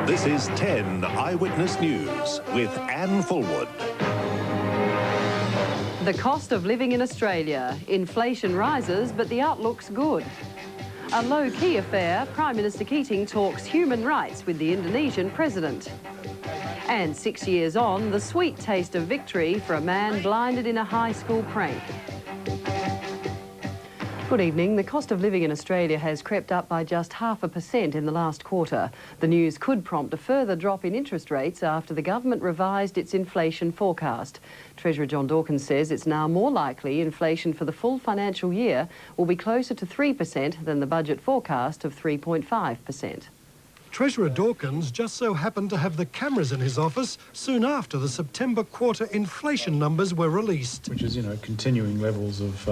This is 10 Eyewitness News with Anne Fulwood. The cost of living in Australia. Inflation rises, but the outlook's good. A low-key affair, Prime Minister Keating talks human rights with the Indonesian president. And 6 years on, the sweet taste of victory for a man blinded in a high school prank. Good evening. The cost of living in Australia has crept up by just 0.5% in the last quarter. The news could prompt a further drop in interest rates after the government revised its inflation forecast. Treasurer John Dawkins says it's now more likely inflation for the full financial year will be closer to 3% than the budget forecast of 3.5%. Treasurer Dawkins just so happened to have the cameras in his office soon after the September quarter inflation numbers were released. Which is, continuing levels of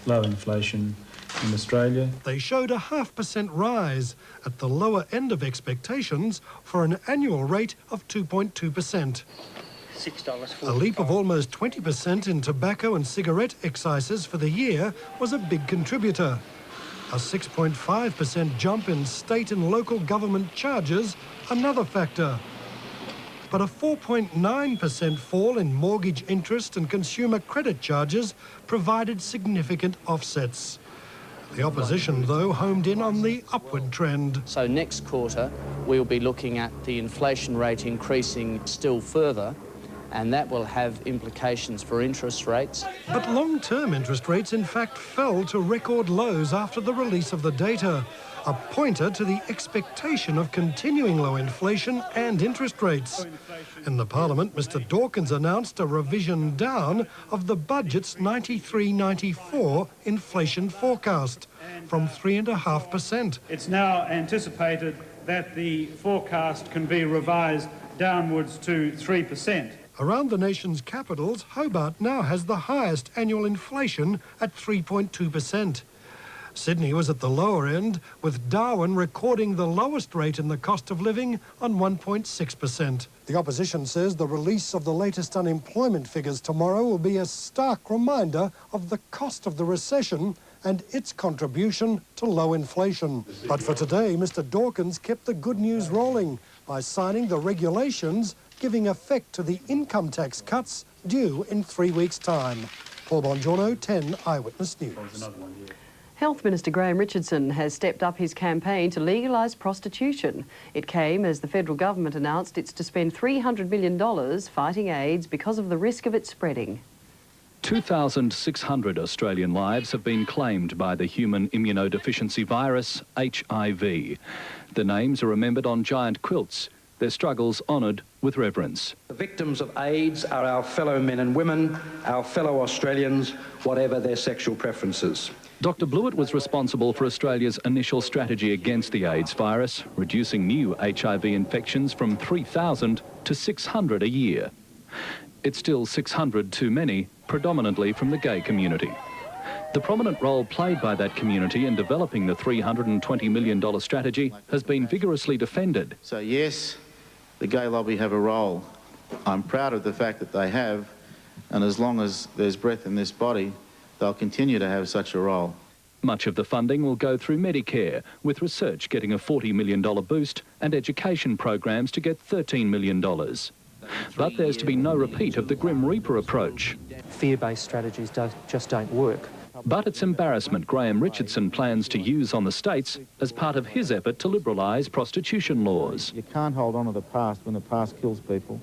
low inflation in Australia. They showed a 0.5% rise at the lower end of expectations for an annual rate of 2.2%. A leap of almost 20% in tobacco and cigarette excises for the year was a big contributor. A 6.5% jump in state and local government charges, another factor. But a 4.9% fall in mortgage interest and consumer credit charges provided significant offsets. The opposition, though, homed in on the upward trend. So next quarter, we'll be looking at the inflation rate increasing still further, and that will have implications for interest rates. But long-term interest rates, in fact, fell to record lows after the release of the data, a pointer to the expectation of continuing low inflation and interest rates. In the Parliament, Mr Dawkins announced a revision down of the budget's 93-94 inflation forecast from 3.5%. It's now anticipated that the forecast can be revised downwards to 3%. Around the nation's capitals, Hobart now has the highest annual inflation at 3.2%. Sydney was at the lower end, with Darwin recording the lowest rate in the cost of living on 1.6%. The opposition says the release of the latest unemployment figures tomorrow will be a stark reminder of the cost of the recession and its contribution to low inflation. But for today, Mr Dawkins kept the good news rolling by signing the regulations giving effect to the income tax cuts due in 3 weeks' time. Paul Bongiorno, 10 Eyewitness News. Health Minister Richardson has stepped up his campaign to legalise prostitution. It came as the federal government announced it's to spend $300 million fighting AIDS because of the risk of it spreading. 2,600 Australian lives have been claimed by the human immunodeficiency virus, HIV. The names are remembered on giant quilts, their struggles honoured with reverence. The victims of AIDS are our fellow men and women, our fellow Australians, whatever their sexual preferences. Dr Blewett was responsible for Australia's initial strategy against the AIDS virus, reducing new HIV infections from 3,000 to 600 a year. It's still 600 too many, predominantly from the gay community. The prominent role played by that community in developing the $320 million strategy has been vigorously defended. So yes, the gay lobby have a role. I'm proud of the fact that they have, and as long as there's breath in this body, they'll continue to have such a role. Much of the funding will go through Medicare, with research getting a $40 million boost and education programs to get $13 million. But there's to be no repeat of the Grim Reaper approach. Fear-based strategies just don't work. But it's embarrassment Richardson plans to use on the states as part of his effort to liberalise prostitution laws. You can't hold on to the past when the past kills people.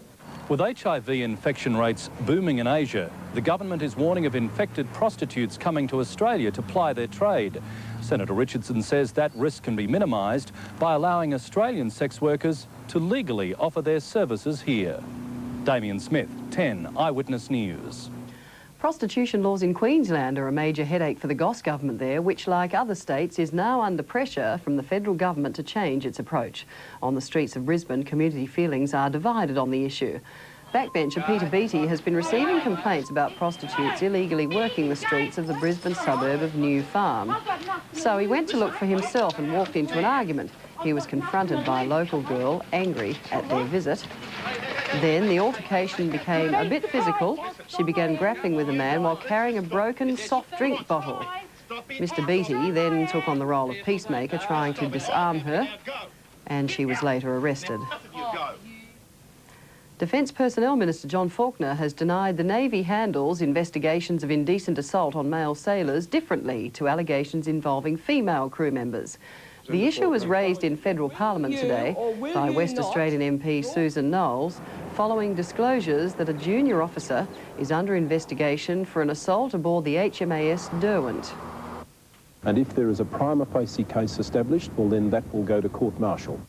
With HIV infection rates booming in Asia, the government is warning of infected prostitutes coming to Australia to ply their trade. Senator Richardson says that risk can be minimised by allowing Australian sex workers to legally offer their services here. Damien Smith, 10 Eyewitness News. Prostitution laws in Queensland are a major headache for the Goss government there, which, like other states, is now under pressure from the federal government to change its approach. On the streets of Brisbane, community feelings are divided on the issue. Backbencher Peter Beattie has been receiving complaints about prostitutes illegally working the streets of the Brisbane suburb of New Farm. So he went to look for himself and walked into an argument. He was confronted by a local girl, angry at their visit. Then the altercation became a bit physical. She began grappling with the man while carrying a broken soft drink bottle. Mr Beattie then took on the role of peacemaker, trying to disarm her, and she was later arrested. Defence Personnel Minister John Faulkner has denied the Navy handles investigations of indecent assault on male sailors differently to allegations involving female crew members. The issue was raised in federal parliament today by West Australian MP Susan Knowles following disclosures that a junior officer is under investigation for an assault aboard the HMAS Derwent. And if there is a prima facie case established, well then that will go to court-martial.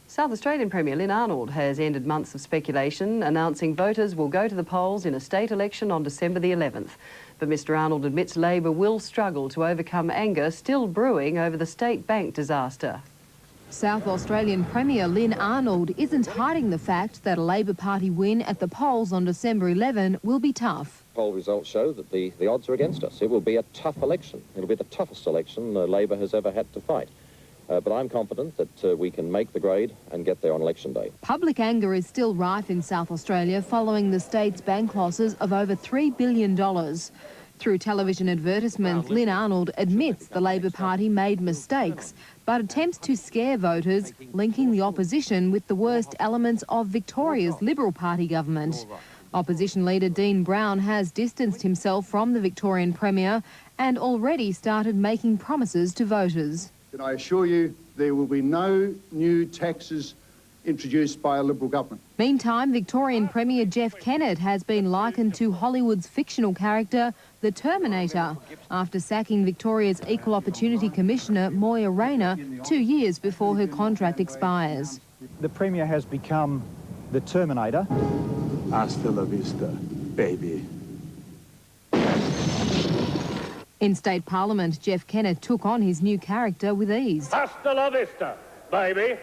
South Australian Premier Lynn Arnold has ended months of speculation, announcing voters will go to the polls in a state election on December the 11th. But Mr Arnold admits Labor will struggle to overcome anger still brewing over the state bank disaster. South Australian Premier Lynn Arnold isn't hiding the fact that a Labor Party win at the polls on December 11 will be tough. Poll results show that the odds are against us. It will be a tough election. It'll be the toughest election Labor has ever had to fight. But I'm confident that we can make the grade and get there on election day. Public anger is still rife in South Australia following the state's bank losses of over $3 billion. Through television advertisements, Lynn Arnold admits the Labor Party made mistakes, but attempts to scare voters, linking the opposition with the worst elements of Victoria's Liberal Party government. Opposition leader Dean Brown has distanced himself from the Victorian Premier and already started making promises to voters. And I assure you there will be no new taxes introduced by a Liberal government. Meantime, Victorian Premier Jeff Kennett has been likened to Hollywood's fictional character, the Terminator, after sacking Victoria's Equal Opportunity Commissioner Moya Rayner 2 years before her contract expires. The Premier has become the Terminator. Hasta la vista, baby. In State Parliament, Jeff Kennett took on his new character with ease. Hasta la vista, baby.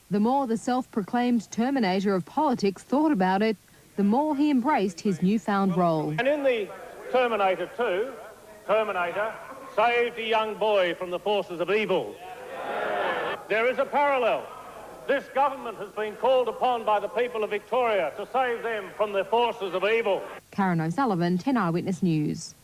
The more the self-proclaimed Terminator of politics thought about it, the more he embraced his newfound role. And in the Terminator 2, Terminator saved a young boy from the forces of evil. There is a parallel. This government has been called upon by the people of Victoria to save them from the forces of evil. Karen O'Sullivan, 10 Eyewitness News.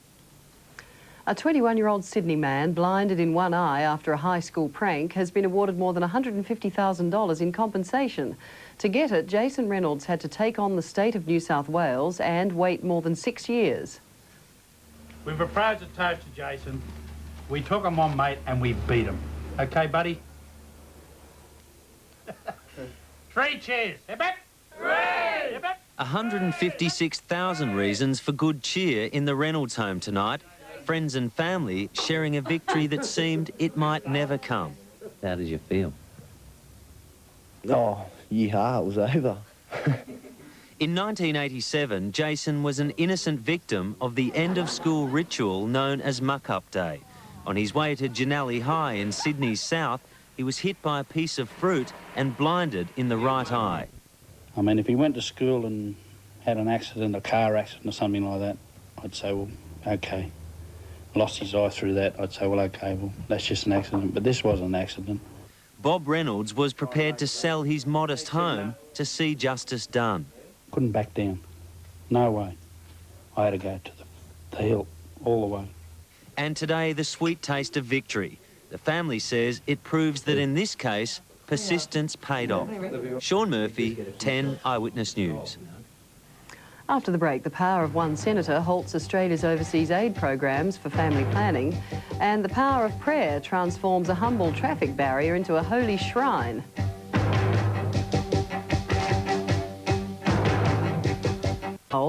A 21-year-old Sydney man blinded in one eye after a high school prank has been awarded more than $150,000 in compensation. To get it, Jason Reynolds had to take on the state of New South Wales and wait more than 6 years. We proposed a toast to Jason. We took him on, mate, and we beat him. Okay, buddy? 3 cheers. Hip hip. Hooray! Hip hip. 156,000 reasons for good cheer in the Reynolds home tonight. Friends and family sharing a victory that seemed it might never come. How did you feel? Oh, yeah, it was over. In 1987, Jason was an innocent victim of the end-of-school ritual known as Muck-Up Day. On his way to Janelli High in Sydney's south, he was hit by a piece of fruit and blinded in the right eye. I mean, if he went to school and had an accident, a car accident or something like that, I'd say, well, OK. Lost his eye through that, I'd say, well, OK, well, that's just an accident. But this wasn't an accident. Bob Reynolds was prepared to sell his modest home to see justice done. Couldn't back down. No way. I had to go to the hill, all the way. And today, the sweet taste of victory. The family says it proves that in this case, persistence paid off. Sean Murphy, 10 Eyewitness News. After the break, the power of one senator halts Australia's overseas aid programs for family planning, and the power of prayer transforms a humble traffic barrier into a holy shrine.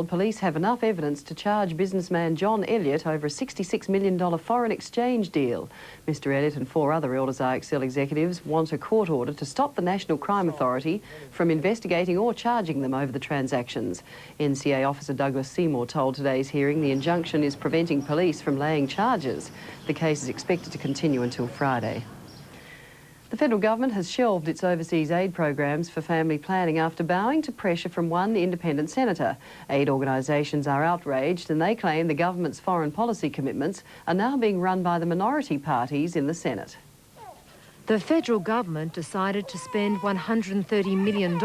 Police have enough evidence to charge businessman John Elliott over a $66 million foreign exchange deal. Mr Elliott and 4 other Elders IXL executives want a court order to stop the National Crime Authority from investigating or charging them over the transactions. NCA officer Douglas Seymour told today's hearing the injunction is preventing police from laying charges. The case is expected to continue until Friday. The federal government has shelved its overseas aid programs for family planning after bowing to pressure from one independent senator. Aid organisations are outraged and they claim the government's foreign policy commitments are now being run by the minority parties in the Senate. The federal government decided to spend $130 million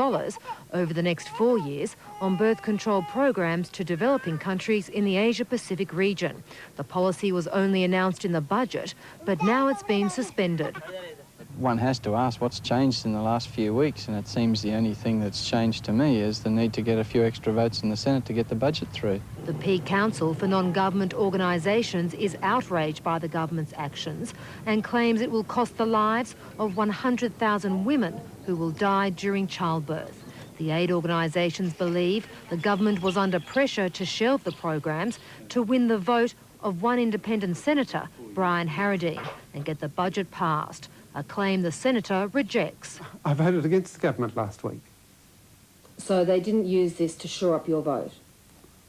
over the next 4 years on birth control programs to developing countries in the Asia-Pacific region. The policy was only announced in the budget, but now it's been suspended. One has to ask what's changed in the last few weeks, and it seems the only thing that's changed to me is the need to get a few extra votes in the Senate to get the budget through. The Peak Council for Non-Government Organisations is outraged by the government's actions and claims it will cost the lives of 100,000 women who will die during childbirth. The aid organisations believe the government was under pressure to shelve the programs to win the vote of one independent senator, Brian Harradine, and get the budget passed, a claim the senator rejects. I voted against the government last week. So they didn't use this to shore up your vote?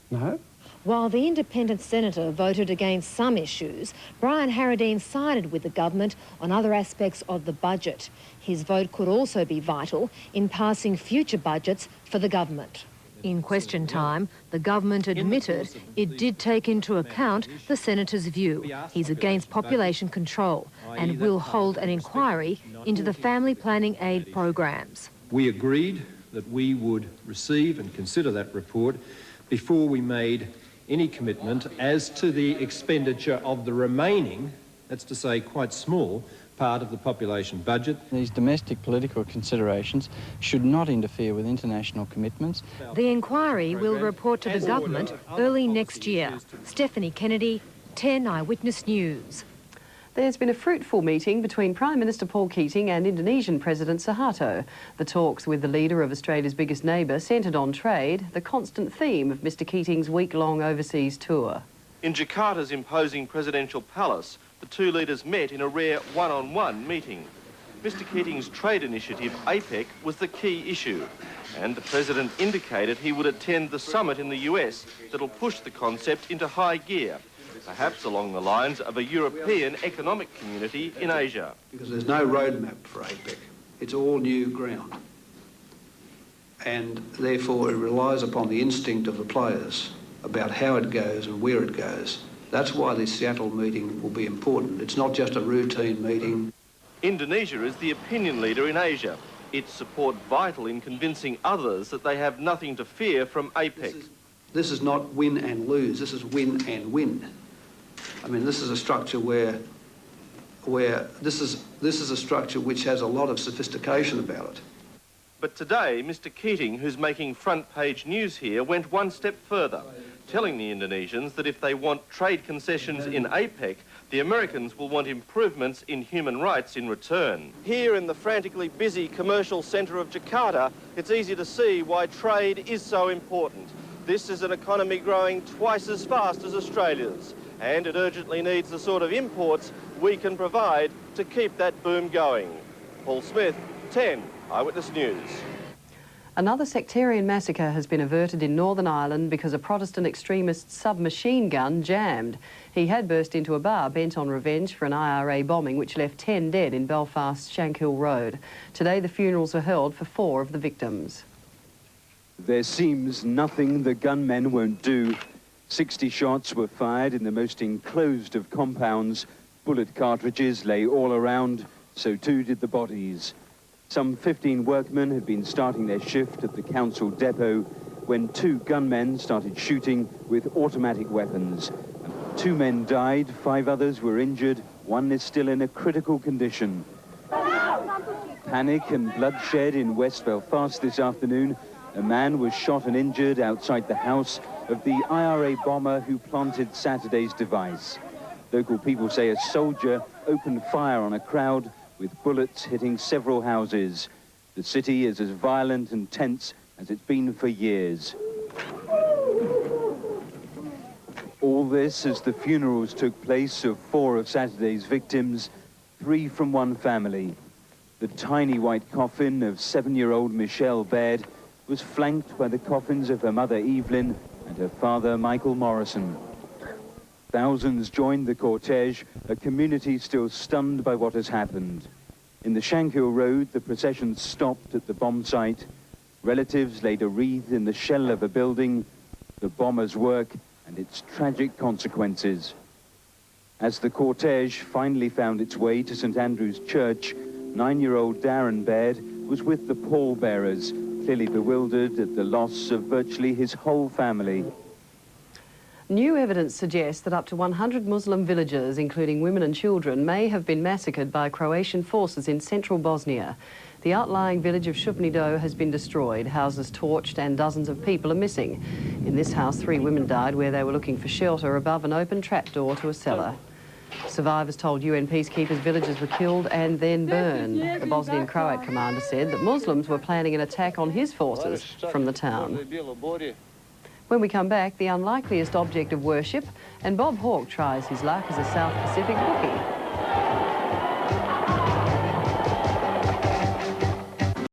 No. While the independent senator voted against some issues, Brian Harradine sided with the government on other aspects of the budget. His vote could also be vital in passing future budgets for the government. In question time, the government admitted it did take into account the senator's view. He's against population control and will hold an inquiry into the family planning aid programs. We agreed that we would receive and consider that report before we made any commitment as to the expenditure of the remaining, that's to say quite small, part of the population budget. These domestic political considerations should not interfere with international commitments. The inquiry will report to the government early next year. Stephanie Kennedy, 10 Eyewitness News. There's been a fruitful meeting between Prime Minister Paul Keating and Indonesian President Suharto. The talks with the leader of Australia's biggest neighbour centred on trade, the constant theme of Mr Keating's week-long overseas tour. In Jakarta's imposing presidential palace, the two leaders met in a rare one-on-one meeting. Mr Keating's trade initiative, APEC, was the key issue, and the President indicated he would attend the summit in the US that'll push the concept into high gear, perhaps along the lines of a European economic community in Asia. Because there's no roadmap for APEC. It's all new ground. And therefore it relies upon the instinct of the players about how it goes and where it goes. That's why this Seattle meeting will be important. It's not just a routine meeting. Indonesia is the opinion leader in Asia. Its support vital in convincing others that they have nothing to fear from APEC. This is not win and lose. This is win and win. I mean, this is a structure where this is a structure which has a lot of sophistication about it. But today, Mr Keating, who's making front-page news here, went one step further, telling the Indonesians that if they want trade concessions in APEC, the Americans will want improvements in human rights in return. Here in the frantically busy commercial centre of Jakarta, it's easy to see why trade is so important. This is an economy growing twice as fast as Australia's, and it urgently needs the sort of imports we can provide to keep that boom going. Paul Smith, 10 Eyewitness News. Another sectarian massacre has been averted in Northern Ireland because a Protestant extremist's submachine gun jammed. He had burst into a bar bent on revenge for an IRA bombing which left 10 dead in Belfast's Shankill Road. Today the funerals were held for 4 of the victims. There seems nothing the gunmen won't do. 60 shots were fired in the most enclosed of compounds. Bullet cartridges lay all around, so too did the bodies. Some 15 workmen had been starting their shift at the council depot when 2 gunmen started shooting with automatic weapons. 2 men died, 5 others were injured, 1 is still in a critical condition. Panic and bloodshed in West Belfast this afternoon. A man was shot and injured outside the house of the IRA bomber who planted Saturday's device. Local people say a soldier opened fire on a crowd with bullets hitting several houses. The city is as violent and tense as it's been for years. All this as the funerals took place of 4 of Saturday's victims, 3 from one family. The tiny white coffin of 7-year-old Michelle Baird was flanked by the coffins of her mother Evelyn and her father Michael Morrison. Thousands joined the cortege, a community still stunned by what has happened. In the Shankill Road, the procession stopped at the bomb site. Relatives laid a wreath in the shell of a building, the bomber's work and its tragic consequences. As the cortege finally found its way to St Andrew's Church, 9-year-old Darren Baird was with the pallbearers, clearly bewildered at the loss of virtually his whole family. New evidence suggests that up to 100 Muslim villages, including women and children, may have been massacred by Croatian forces in central Bosnia. The outlying village of Šupnido has been destroyed, houses torched and dozens of people are missing. In this house, 3 women died where they were looking for shelter above an open trapdoor to a cellar. Survivors told UN peacekeepers villages were killed and then burned. The Bosnian Croat commander said that Muslims were planning an attack on his forces from the town. When we come back, the unlikeliest object of worship, and Bob Hawke tries his luck as a South Pacific bookie.